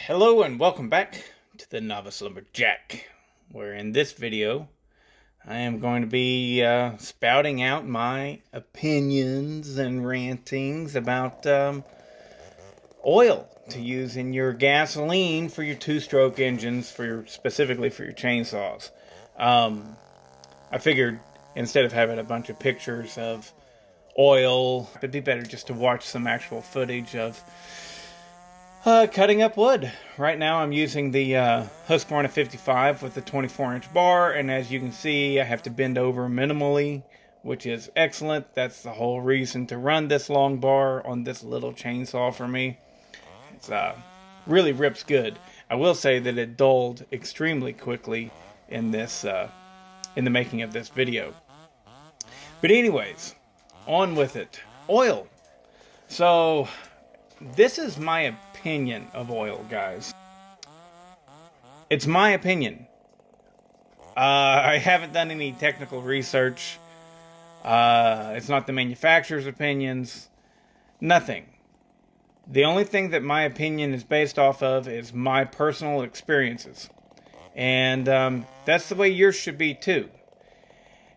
Hello and welcome back to the Novice Lumberjack, where in this video I am going to be spouting out my opinions and rantings about oil to use in your gasoline for your two-stroke engines, specifically for your chainsaws. I figured instead of having a bunch of pictures of oil, it'd be better just to watch some actual footage of cutting up wood. Right now I'm using the Husqvarna 55 with the 24-inch bar, and as you can see I have to bend over minimally, which is excellent. That's the whole reason to run this long bar on this little chainsaw for me. It's really rips good. I will say that it dulled extremely quickly in this in the making of this video. But anyways, on with it. Oil. So this is my opinion of oil, guys. It's my opinion. I haven't done any technical research. It's not the manufacturer's opinions. Nothing. The only thing that my opinion is based off of is my personal experiences. And that's the way yours should be too.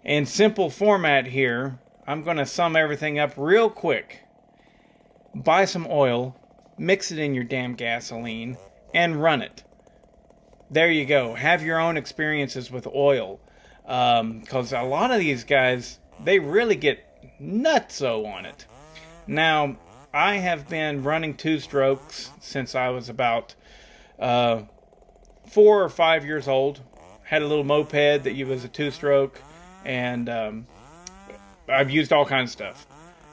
In simple format here, I'm going to sum everything up real quick. Buy some oil, mix it in your damn gasoline, and run it. There you go. Have your own experiences with oil. Because a lot of these guys, they really get nutso on it. Now, I have been running two-strokes since I was about 4 or 5 years old. Had a little moped that was a two-stroke, and I've used all kinds of stuff.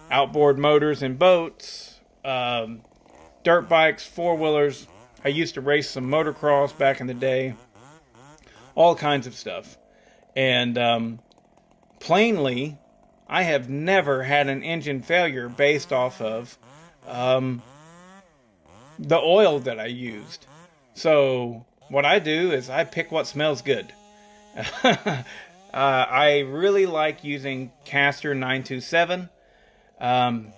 Outboard motors and boats, dirt bikes, four-wheelers. I used to race some motocross back in the day. All kinds of stuff. And plainly, I have never had an engine failure based off of the oil that I used. So what I do is I pick what smells good. I really like using Caster 927. And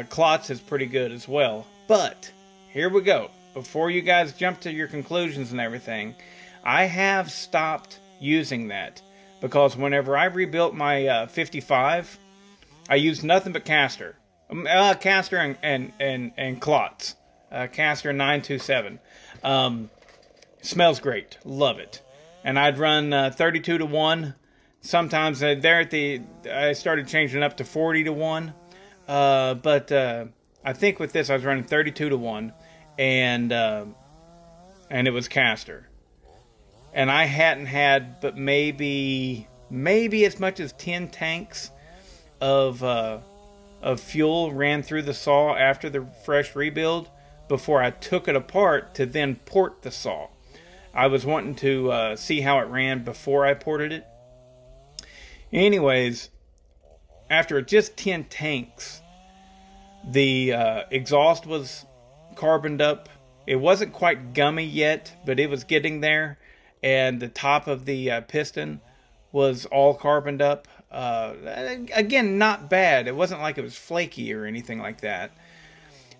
Klotz is pretty good as well. But here we go. Before you guys jump to your conclusions and everything, I have stopped using that because whenever I rebuilt my 55, I used nothing but Caster. Caster and Klotz. Caster 927. Smells great. Love it. And I'd run 32 to 1. Sometimes I started changing up to 40 to 1. But I think with this I was running 32 to 1. And it was Caster. And I hadn't had but maybe as much as 10 tanks of fuel ran through the saw after the fresh rebuild before I took it apart to then port the saw. I was wanting to see how it ran before I ported it. Anyways, after just 10 tanks, the exhaust was carboned up. It wasn't quite gummy yet, but it was getting there. And the top of the piston was all carboned up. Again, not bad. It wasn't like it was flaky or anything like that.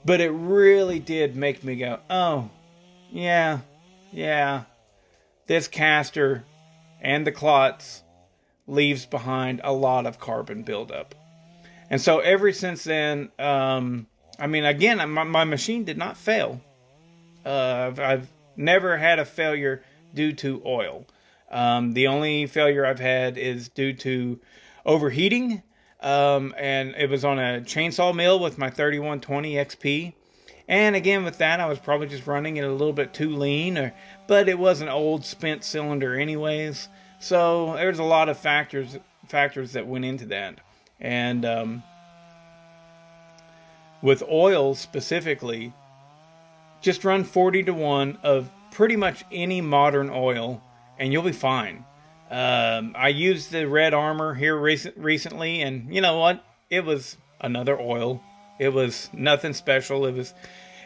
But it really did make me go, oh, yeah, this Caster and the Klotz leaves behind a lot of carbon buildup. And so ever since then, I mean, again, my machine did not fail. I've never had a failure due to oil. The only failure I've had is due to overheating. And it was on a chainsaw mill with my 3120 XP. And again, with that, I was probably just running it a little bit too lean, but it was an old spent cylinder anyways. So there's a lot of factors that went into that. And with oil specifically, just run 40 to 1 of pretty much any modern oil, and you'll be fine. I used the Red Armor here recently, and you know what? It was another oil. It was nothing special. It was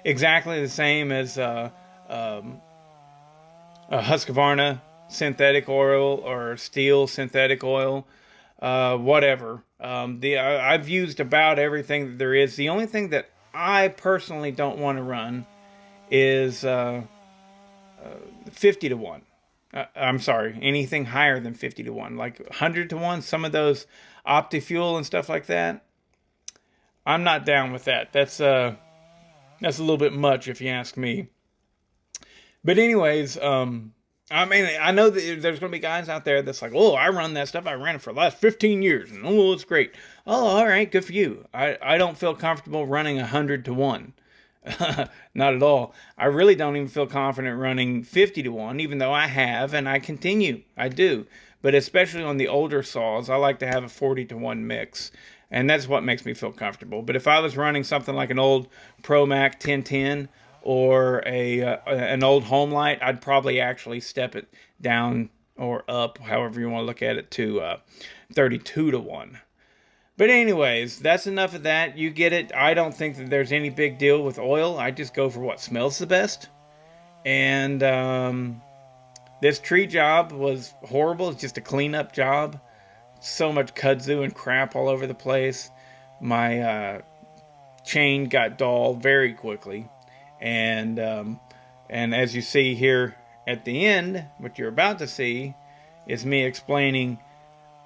exactly the same as a Husqvarna synthetic oil or steel synthetic oil, whatever. I've used about everything that there is. The only thing that I personally don't want to run is 50 to 1. I'm sorry, anything higher than 50 to 1, like 100 to 1, some of those OptiFuel and stuff like that. I'm not down with that. That's a little bit much if you ask me. But anyways, I mean, I know that there's going to be guys out there that's like, oh, I run that stuff. I ran it for the last 15 years, and oh, it's great. Oh, all right, good for you. I don't feel comfortable running 100 to 1. Not at all. I really don't even feel confident running 50 to 1, even though I have, and I continue. I do. But especially on the older saws, I like to have a 40 to 1 mix. And that's what makes me feel comfortable. But if I was running something like an old ProMac 1010 or an old Homelite, I'd probably actually step it down or up, however you want to look at it, to 32 to 1. But anyways, that's enough of that. You get it. I don't think that there's any big deal with oil. I just go for what smells the best. And this tree job was horrible. It's just a cleanup job. So much kudzu and crap all over the place. My chain got dull very quickly. And as you see here at the end, what you're about to see is me explaining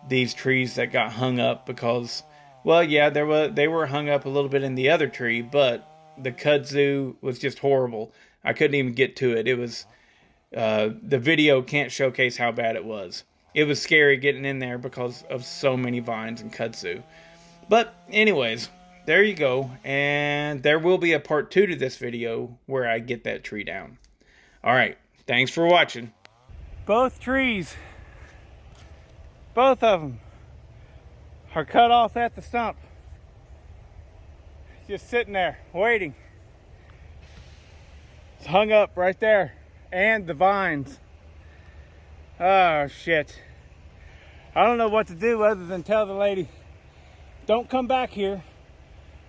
these trees that got hung up because, well, yeah, they were hung up a little bit in the other tree, but the kudzu was just horrible. I couldn't even get to it. It was the video can't showcase how bad it was. It was scary getting in there because of so many vines and kudzu. But anyways, there you go, and there will be a part 2 to this video where I get that tree down. All right, thanks for watching. Both trees, both of them, are cut off at the stump. Just sitting there, waiting. It's hung up right there, and the vines. Oh, shit. I don't know what to do other than tell the lady, don't come back here.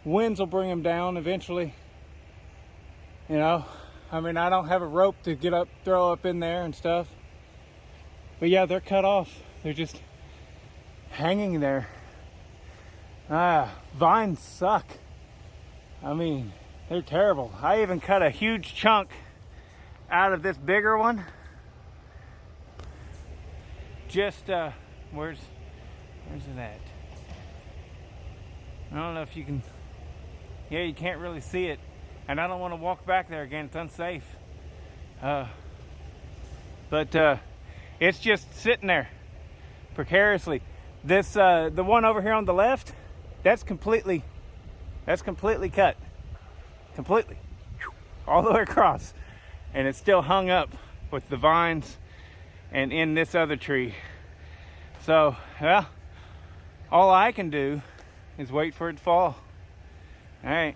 Winds will bring them down eventually. You know, I mean, I don't have a rope to get up, throw up in there and stuff. But yeah, they're cut off. They're just hanging there. Vines suck. I mean, they're terrible. I even cut a huge chunk out of this bigger one. Just, where's it at? I don't know if you can, yeah, you can't really see it. And I don't want to walk back there again, it's unsafe. But it's just sitting there precariously. This, the one over here on the left, that's completely cut. Completely. All the way across. And it's still hung up with the vines and in this other tree. So, well, all I can do is wait for it to fall. All right.